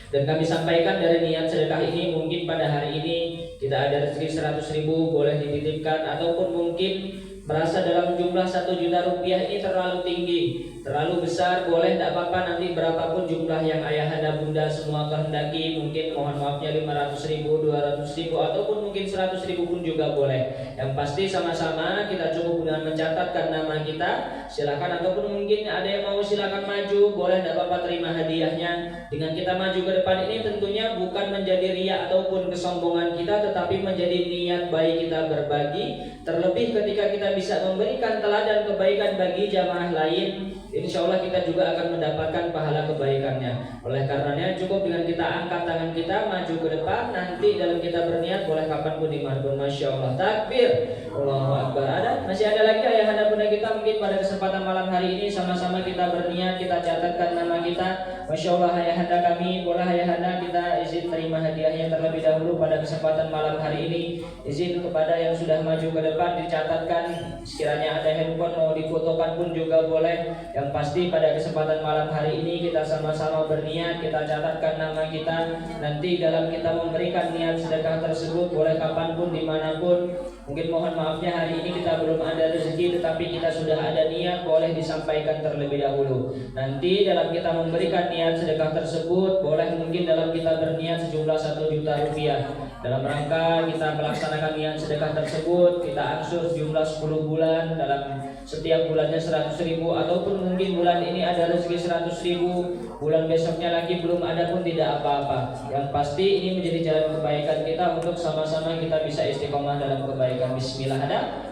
Dan kami sampaikan dari niat sedekah ini, mungkin pada hari ini kita ada rezeki 100.000 boleh dititipkan, ataupun mungkin merasa dalam jumlah 1 juta rupiah ini terlalu tinggi, terlalu besar, boleh tidak apa-apa, nanti berapapun jumlah yang ayah anda bunda semua kehendaki, mungkin mohon maafnya 500.000, 200.000, ataupun mungkin 100.000 pun juga boleh. Yang pasti sama-sama kita cukup dengan mencatatkan nama kita, silakan, ataupun mungkin ada yang mau silakan maju, boleh tidak apa-apa terima hadiahnya. Dengan kita maju ke depan ini tentunya bukan menjadi riya ataupun kesombongan kita, tetapi menjadi niat baik kita berbagi. Terlebih ketika kita bisa memberikan teladan kebaikan bagi jamaah lain, insya Allah kita juga akan mendapatkan pahala kebaikannya. Oleh karenanya cukup dengan kita angkat tangan kita maju ke depan, nanti dalam kita berniat boleh kapanpun dimanapun. Masya Allah, takbir, Allahu Akbar. Masih ada lagi ayah anda bunda kita, mungkin pada kesempatan malam hari ini sama-sama kita berniat, kita catatkan nama kita. Masya Allah ayah anda kami, boleh ayah anda kita izin terima hadiahnya terlebih dahulu pada kesempatan malam hari ini. Izin kepada yang sudah maju ke depan dicatatkan, sekiranya ada handphone mau difotokan pun juga boleh. Yang pasti pada kesempatan malam hari ini kita sama-sama berniat, kita catatkan nama kita. Nanti dalam kita memberikan niat sedekah tersebut boleh kapanpun dimanapun. Mungkin mohon maafnya hari ini kita belum ada rezeki, tetapi kita sudah ada niat, boleh disampaikan terlebih dahulu. Nanti dalam kita memberikan niat sedekah tersebut boleh mungkin dalam kita berniat sejumlah 1 juta rupiah. Dalam rangka kita melaksanakan niat sedekah tersebut, kita angsur jumlah 10 bulan, dalam setiap bulannya 100.000, ataupun mungkin bulan ini ada rezeki 100.000, bulan besoknya lagi belum ada pun tidak apa-apa. Yang pasti ini menjadi jalan kebaikan kita untuk sama-sama kita bisa istiqomah dalam kebaikan. Bismillah.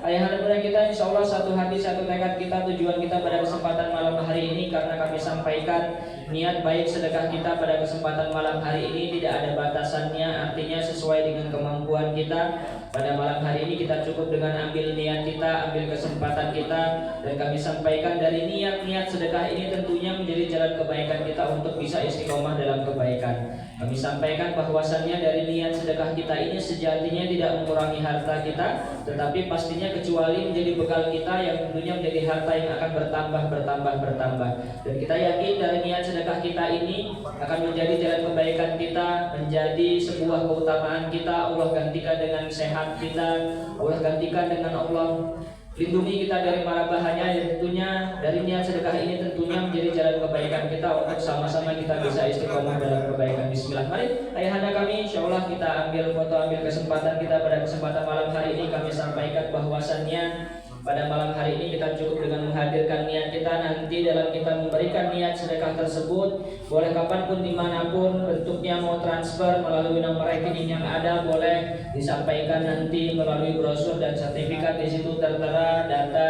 Ayah anda bunda kita, insya Allah satu hati satu tekad kita, tujuan kita pada kesempatan malam hari ini, karena kami sampaikan niat baik sedekah kita pada kesempatan malam hari ini tidak ada batasannya, artinya sesuai dengan kemampuan kita. Pada malam hari ini kita cukup dengan ambil niat kita, ambil kesempatan kita, dan kami sampaikan dari niat-niat sedekah ini tentunya menjadi jalan kebaikan kita untuk bisa istiqomah dalam kebaikan. Kami sampaikan bahwasannya dari niat sedekah kita ini sejatinya tidak mengurangi harta kita, tetapi pastinya kecuali menjadi bekal kita yang tentunya menjadi harta yang akan bertambah. Dan kita yakin dari niat sedekah kita ini akan menjadi jalan kebaikan kita, menjadi sebuah keutamaan kita. Allah gantikan dengan sehat kita, Allah gantikan dengan Allah lindungi kita dari mara bahaya. Tentunya dari niat sedekah ini tentunya menjadi jalan kebaikan kita untuk sama-sama kita bisa istiqomah dalam kebaikan. Bismillah. Mari ayah anda kami, insya Allah kita ambil foto, ambil kesempatan kita pada kesempatan malam hari ini. Kami sampaikan bahwasannya pada malam hari ini kita cukup dengan menghadirkan niat kita. Nanti dalam kita memberikan niat sedekah tersebut boleh kapanpun dimanapun, bentuknya mau transfer melalui nomor rekening yang ada, boleh disampaikan nanti melalui brosur dan sertifikat. Di situ tertera data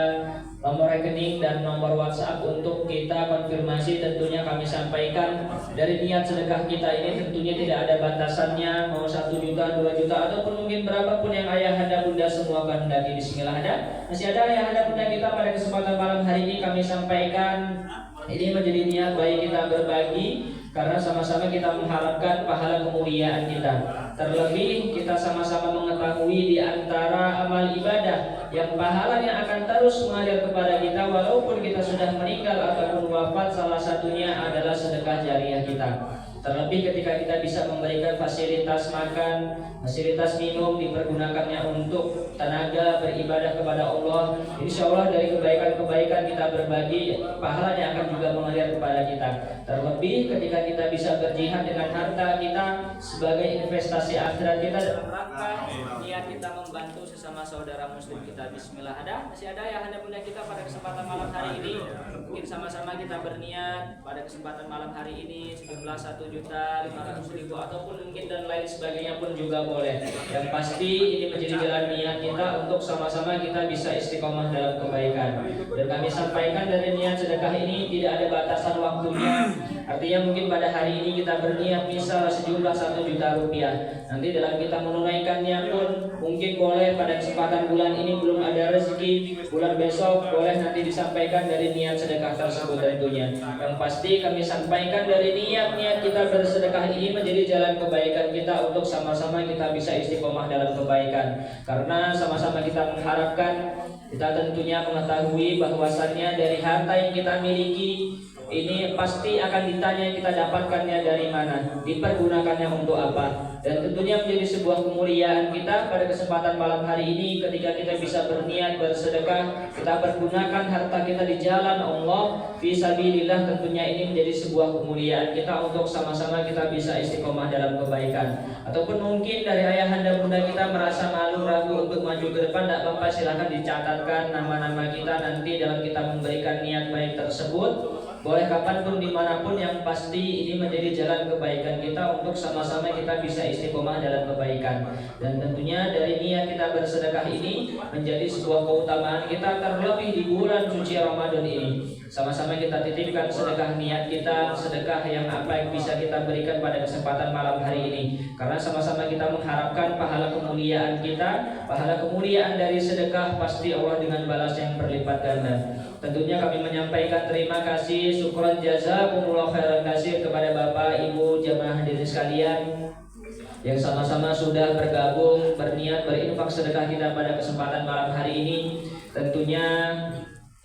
nomor rekening dan nomor WhatsApp untuk kita konfirmasi. Tentunya kami sampaikan dari niat sedekah kita ini tentunya tidak ada batasannya, mau 1 juta, 2 juta, ataupun mungkin berapapun yang ayah anda bunda semua kehendaki. Bismillah. Masih ada ayah anda bunda kita pada kesempatan malam hari ini kami sampaikan ini menjadi niat baik kita berbagi, karena sama-sama kita mengharapkan pahala kemuliaan kita. Terlebih kita sama-sama mengetahui di antara amal ibadah yang pahalanya akan terus mengalir kepada kita walaupun kita sudah meninggal ataupun wafat, salah satunya adalah sedekah jariah kita. Terlebih ketika kita bisa memberikan fasilitas makan, fasilitas minum, dipergunakannya untuk tenaga beribadah kepada Allah, insya Allah dari kebaikan-kebaikan kita berbagi, pahalanya akan juga mengalir kepada kita. Terlebih ketika kita bisa berjihad dengan harta kita sebagai investasi akhirat kita dalam rangka niat kita membantu sesama saudara muslim kita. Bismillah. Masih ada ya Anda bunda kita pada kesempatan malam hari ini. Mungkin sama-sama kita berniat pada kesempatan malam hari ini sejumlah 1.500.000 ataupun mungkin dan lain sebagainya pun juga boleh. Yang pasti ini menjadi jalan niat kita untuk sama-sama kita bisa istiqomah dalam kebaikan. Dan kami sampaikan dari niat sedekah ini tidak ada batasan waktunya. Artinya mungkin pada hari ini kita berniat misal sejumlah 1 juta rupiah. Nanti dalam kita menunaikannya pun mungkin boleh pada kesempatan bulan ini belum ada rezeki, bulan besok boleh nanti disampaikan dari niat sedekah tersebut tentunya. Yang pasti kami sampaikan dari niat-niat kita bersedekah ini menjadi jalan kebaikan kita untuk sama-sama kita bisa istiqomah dalam kebaikan. Karena sama-sama kita mengharapkan, kita tentunya mengetahui bahwasannya dari harta yang kita miliki ini pasti akan ditanya kita dapatkannya dari mana, dipergunakannya untuk apa. Dan tentunya menjadi sebuah kemuliaan kita pada kesempatan malam hari ini ketika kita bisa berniat bersedekah, kita pergunakan harta kita di jalan Allah fisabilillah. Tentunya ini menjadi sebuah kemuliaan kita untuk sama-sama kita bisa istiqomah dalam kebaikan. Ataupun mungkin dari ayahanda bunda kita merasa malu ragu untuk maju ke depan, tidak apa-apa, silahkan dicatatkan nama-nama kita nanti dalam kita memberikan niat baik tersebut. Boleh kapanpun dimanapun, yang pasti ini menjadi jalan kebaikan kita untuk sama-sama kita bisa istiqomah dalam kebaikan. Dan tentunya dari niat kita bersedekah ini menjadi sebuah keutamaan kita, terlebih di bulan suci Ramadan ini. Sama-sama kita titipkan sedekah niat kita, sedekah yang apa yang bisa kita berikan pada kesempatan malam hari ini. Karena sama-sama kita mengharapkan pahala kemuliaan kita, pahala kemuliaan dari sedekah pasti Allah dengan balas yang berlipat ganda. Tentunya kami menyampaikan terima kasih, syukran jazakumullah khairan kasih kepada Bapak Ibu jamaah hadirin sekalian yang sama-sama sudah bergabung berniat berinfak sedekah kita pada kesempatan malam hari ini. Tentunya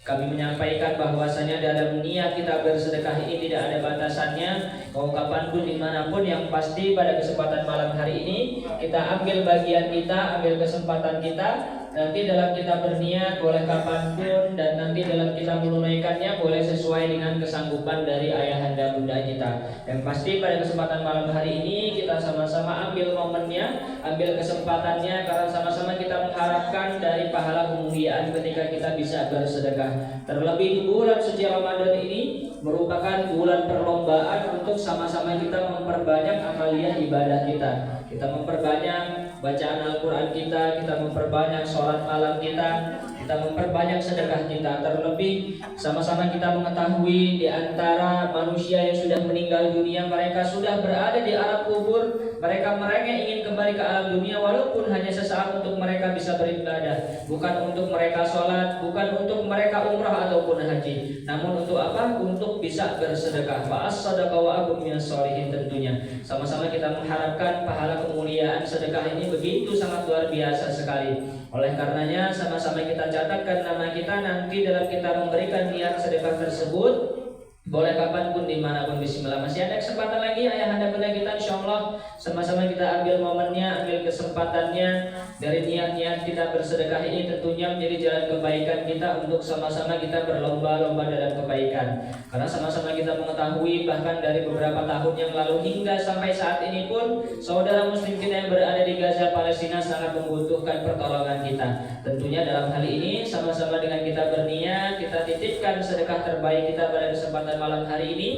kami menyampaikan bahwasanya dalam niat kita bersedekah ini tidak ada batasannya, mau kapanpun dimanapun, yang pasti pada kesempatan malam hari ini kita ambil bagian kita, ambil kesempatan kita. Nanti dalam kita berniat boleh kapanpun, dan nanti dalam kita menunaikannya boleh sesuai dengan kesanggupan dari ayahanda bunda kita. Yang pasti pada kesempatan malam hari ini kita sama-sama ambil momennya, ambil kesempatannya, karena sama-sama kita mengharapkan dari pahala kemuliaan ketika kita bisa bersedekah. Terlebih di bulan suci Ramadan ini merupakan bulan perlombaan untuk sama-sama kita memperbanyak amaliyah ibadah kita. Kita memperbanyak bacaan Al-Quran kita memperbanyak sholat malam kita memperbanyak sedekah kita. Terlebih sama-sama kita mengetahui di antara manusia yang sudah meninggal dunia, mereka sudah berada di alam kubur, mereka ingin kembali ke alam dunia walaupun hanya sesaat untuk mereka bisa beribadah, bukan untuk mereka sholat, bukan untuk mereka umrah ataupun haji, namun untuk apa? Untuk bisa bersedekah. Fa'as-sadaqah wa akum minas sholihin. Tentunya sama-sama kita mengharapkan pahala kemuliaan sedekah ini begitu sangat luar biasa sekali. Oleh karenanya sama-sama kita catatkan nama kita nanti dalam kita memberikan niat sedekah tersebut. Boleh kapanpun dimanapun. Bismillah. Masih ada kesempatan lagi ayahanda bunda kita, insyaallah sama-sama kita ambil momennya, ambil kesempatannya. Dari niat-niat kita bersedekah ini tentunya menjadi jalan kebaikan kita untuk sama-sama kita berlomba-lomba dalam kebaikan. Karena sama-sama kita mengetahui bahkan dari beberapa tahun yang lalu hingga sampai saat ini pun saudara muslim kita yang berada di Gaza, Palestina sangat membutuhkan pertolongan kita. Tentunya dalam hal ini sama-sama dengan kita berniat, kita titipkan sedekah terbaik kita pada kesempatan malam hari ini.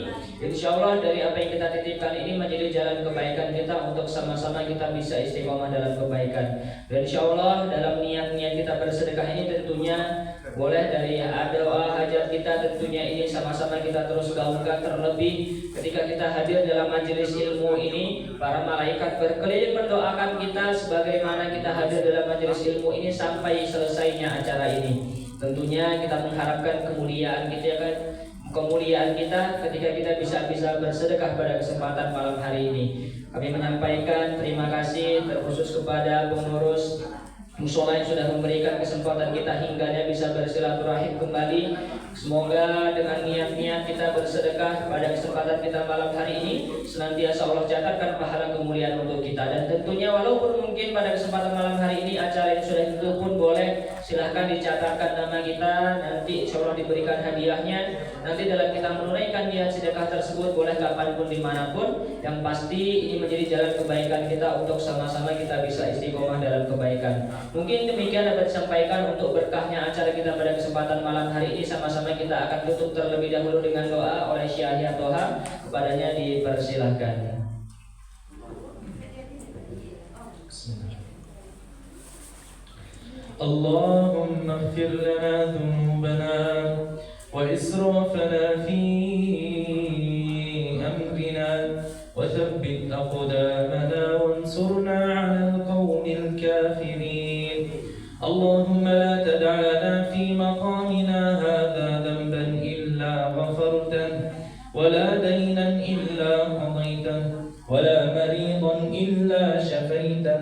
Insya Allah dari apa yang kita titipkan ini menjadi jalan kebaikan kita untuk sama-sama kita bisa istiqomah dalam kebaikan. Dan insya Allah dalam niat-niat kita bersedekah ini tentunya boleh dari doa hajat kita, tentunya ini sama-sama kita terus gaungkan. Terlebih ketika kita hadir dalam majelis ilmu ini, para malaikat berkeliling mendoakan kita sebagaimana kita hadir dalam majelis ilmu ini sampai selesainya acara ini. Tentunya kita mengharapkan kemuliaan kita kan kemuliaan kita ketika kita bisa bersedekah pada kesempatan malam hari ini. Kami menyampaikan terima kasih terkhusus kepada pengurus musola yang sudah memberikan kesempatan kita hingganya bisa bersilaturahim kembali. Semoga dengan niat-niat kita bersedekah pada kesempatan kita malam hari ini senantiasa Allah catatkan pahala kemuliaan untuk kita. Dan tentunya walaupun mungkin pada kesempatan malam hari ini acara yang sudah ditutup pun boleh silahkan dicatatkan nama kita, nanti insya Allah diberikan hadiahnya. Nanti dalam kita menunaikan niat sedekah tersebut boleh kapanpun dimanapun. Yang pasti ini menjadi jalan kebaikan kita untuk sama-sama kita bisa istiqomah dalam kebaikan. Mungkin demikian dapat disampaikan untuk berkahnya acara kita pada kesempatan malam hari ini. Sama-sama kita akan tutup terlebih dahulu dengan doa oleh Syekh Yahya Toha. Kepadanya dipersilahkan. اللهم اغفر لنا ذنوبنا وإسرافنا في أمرنا وثبت أقدامنا وانصرنا على القوم الكافرين. اللهم لا تدع لنا في مقامنا هذا ذنبا إلا غفرته ولا دينا إلا قضيته ولا مريضا إلا شفيته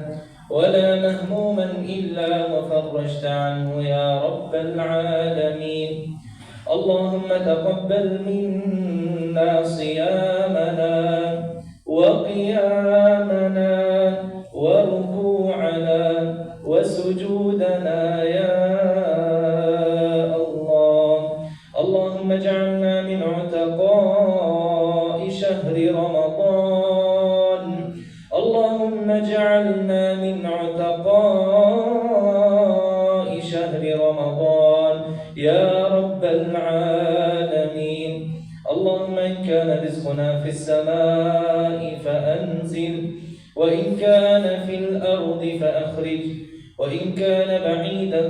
ولا مهموما إلا وفرجت عنه يا رب العالمين. اللهم تقبل منا صيامنا وقيامنا وركوعنا وسجودنا يا الله. اللهم اجعلنا من عتقاء شهر رمضان. اللهم اجعلنا من عتقاء شهر رمضان يا رب العالمين. اللهم إن كان رزقنا في السماء فأنزل وإن كان في الأرض فأخرج وإن كان بعيدا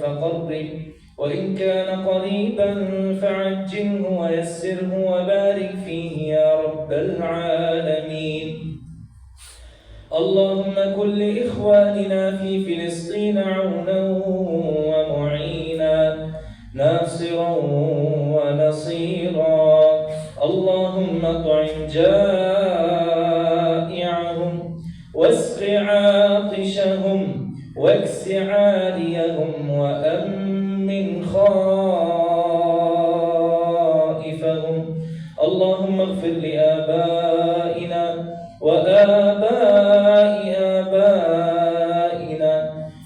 فقرب وإن كان قريبا فعجله ويسره وبارك فيه يا رب العالمين. اللهم كن لإخواننا في فلسطين عونا ومعينا ناصرا ونصيرا. اللهم اطعم جائعهم واسق عاطشهم واكس عاليهم وأمن خائفهم. اللهم اغفر لآبائنا وآباء آبائنا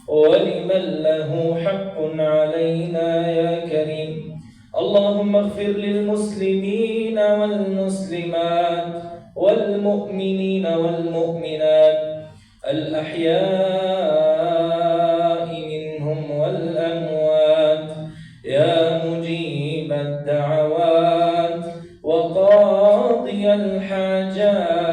ولمن له حق علينا يا كريم. اللهم اغفر للمسلمين والمسلمات والمؤمنين والمؤمنات الأحياء منهم والأموات يا مجيب الدعوات وقاضي الحاجات.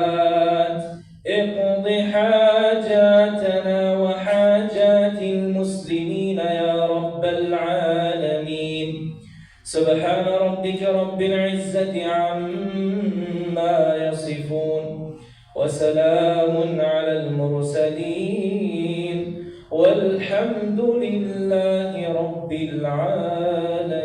اقض حاجاتنا وحاجات المسلمين يا رب العالمين. سبحان ربك رب العزة عما يصفون وسلام على المرسلين والحمد لله رب العالمين.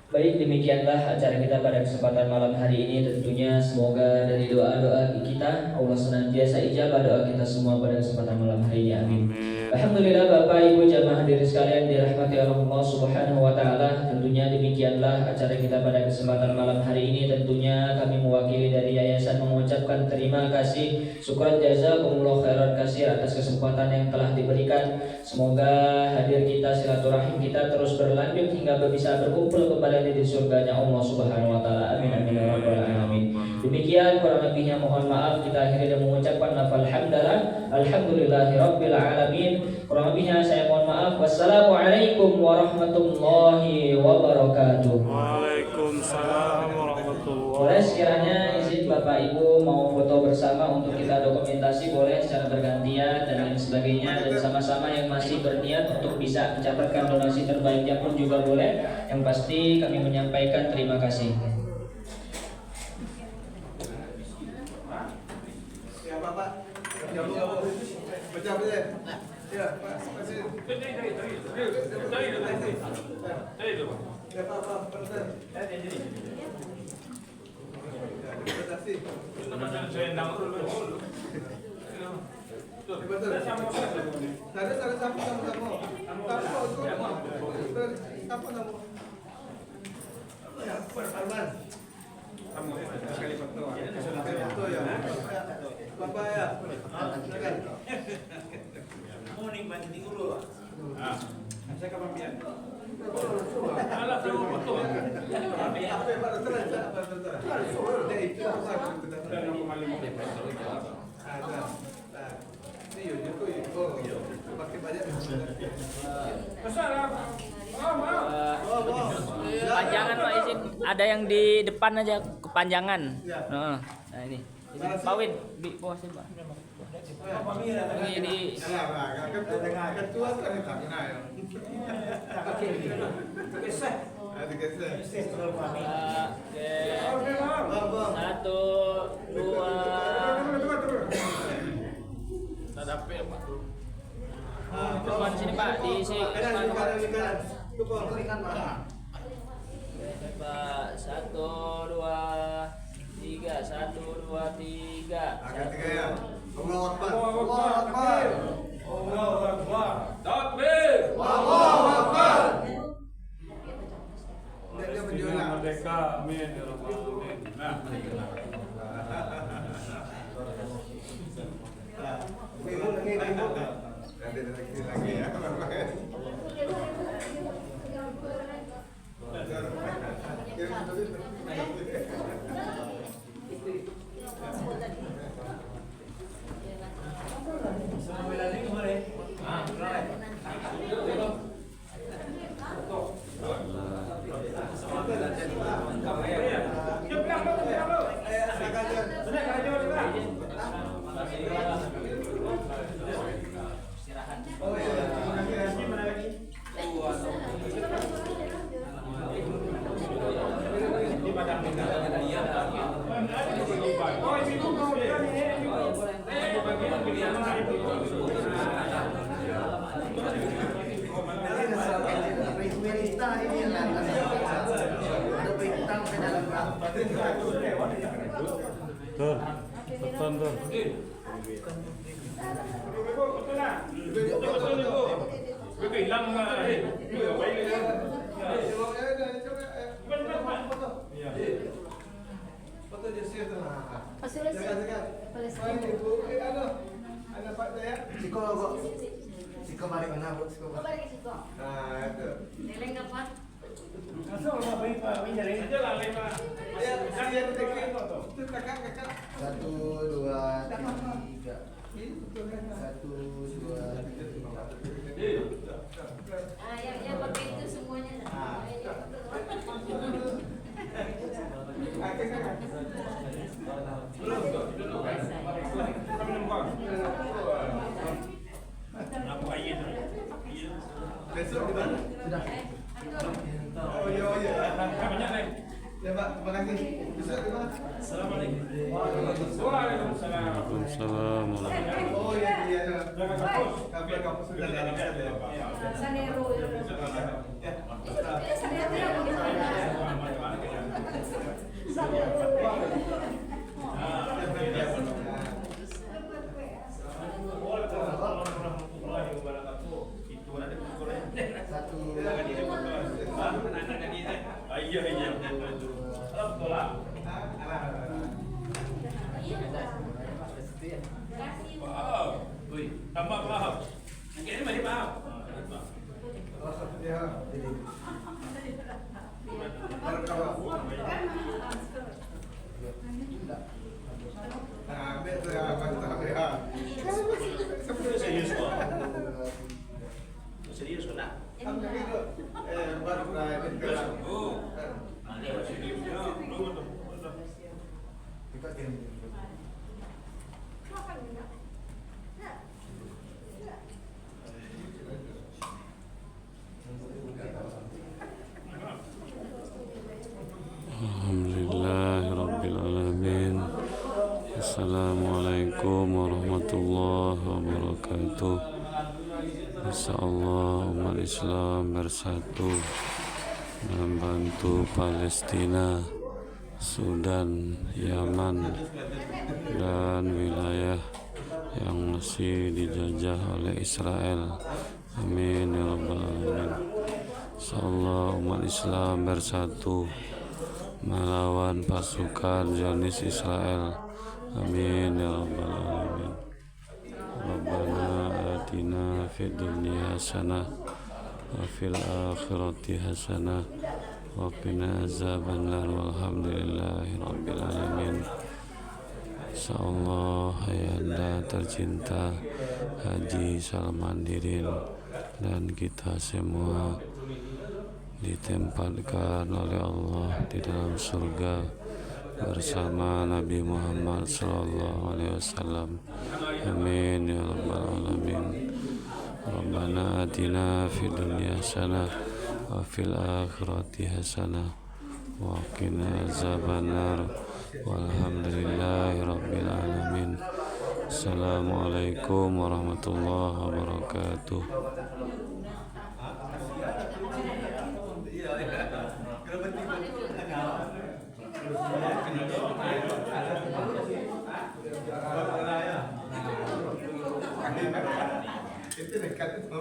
Baik, demikianlah acara kita pada kesempatan malam hari ini. Tentunya semoga dari doa-doa kita Allah senantiasa ijabah doa kita semua pada kesempatan malam hari ini. Amin. Alhamdulillah Bapak Ibu jamaah hadirin sekalian dirahmati Allah Subhanahu wa taala. Tentunya demikianlah acara kita pada kesempatan malam hari ini. Tentunya kami mewakili dari yayasan mengucapkan terima kasih, syukran jazakumullah khairan katsir atas kesempatan yang telah diberikan. Semoga hadir kita, silaturahim kita terus berlanjut hingga bisa berkumpul kembali di surganya Allah Subhanahu wa taala. Amin amin ya rabbal alamin. Demikian kurang lebihnya mohon maaf. Kita akhiri dengan mengucapkan alhamdulillah alhamdulillahirabbil alamin. Kurang lebihnya saya mohon maaf. Wassalamualaikum warahmatullahi wabarakatuh. Waalaikumsalam warahmatullahi Boleh sekiranya izin Bapak Ibu mau foto bersama untuk kita dokumentasi, boleh secara bergantian dan lain sebagainya. Dan sama-sama yang masih berniat untuk bisa mencatatkan donasi terbaiknya pun juga boleh. Yang pasti kami menyampaikan terima kasih. Siapa Pak? Gabung. Baca. Kepanjangan Pak izin, ada yang di depan aja kepanjangan. Nah ini Pak Win, di bawah sini Pak. Ini ketua kan satu, dua. Depan sini Pak, di sini. Pak, satu, dua, tiga, satu, dua, tiga. Allahu Akbar. Allahu Akbar. Allahu Akbar. Takbir. Allahu Akbar. Merdeka, amin ya rabbal alamin. Nah, lagi ya. Betul. Siko balik mana bu? Siko balik Siko. Nah itu. Neleng apa? Satu, dua, tiga. Satu, dua, tiga. Ah, yang pakai itu semuanya. Besok di mana? Sudah. Oh iya. Ya Pak, terima kasih. Besok di mana? Assalamualaikum. Waalaikumsalam. Oh iya. Kampus sudah dalam set ya Pak. Sanero. Ya. Tambah paham. Ini mari paham. Ya. Nah, ambil tu ya, mantap ya. Serius kok. Serius kok nak? Kamu gitu. Baru private kelas. Oh. Ada serius ya. Kita kirim. Alhamdulillahirrabbilalamin. Assalamualaikum warahmatullahi wabarakatuh. Insyaallah umat Islam bersatu membantu Palestina, Sudan, Yaman, dan wilayah yang masih dijajah oleh Israel. Amin ya rabbal alamin. Insyaallah umat Islam bersatu melawan pasukan Zionis Israel. Amin ya rabbal alamin. Rabbana atina fid dunya hasanah wa fil akhirati hasanah wa qina azabannar walhamdulillahi rabbil alamin. Insyaallah ayanda tercinta Haji Salmandirin dan kita semua ditempatkan oleh Allah di dalam surga bersama Nabi Muhammad sallallahu alaihi wasallam. Amin ya rabbal alamin. Rabbana atina fid dunya hasanah wa fil akhirati hasanah wa qina azabannar walhamdulillahi rabbil alamin. Assalamualaikum warahmatullahi wabarakatuh. Itu dekat itu.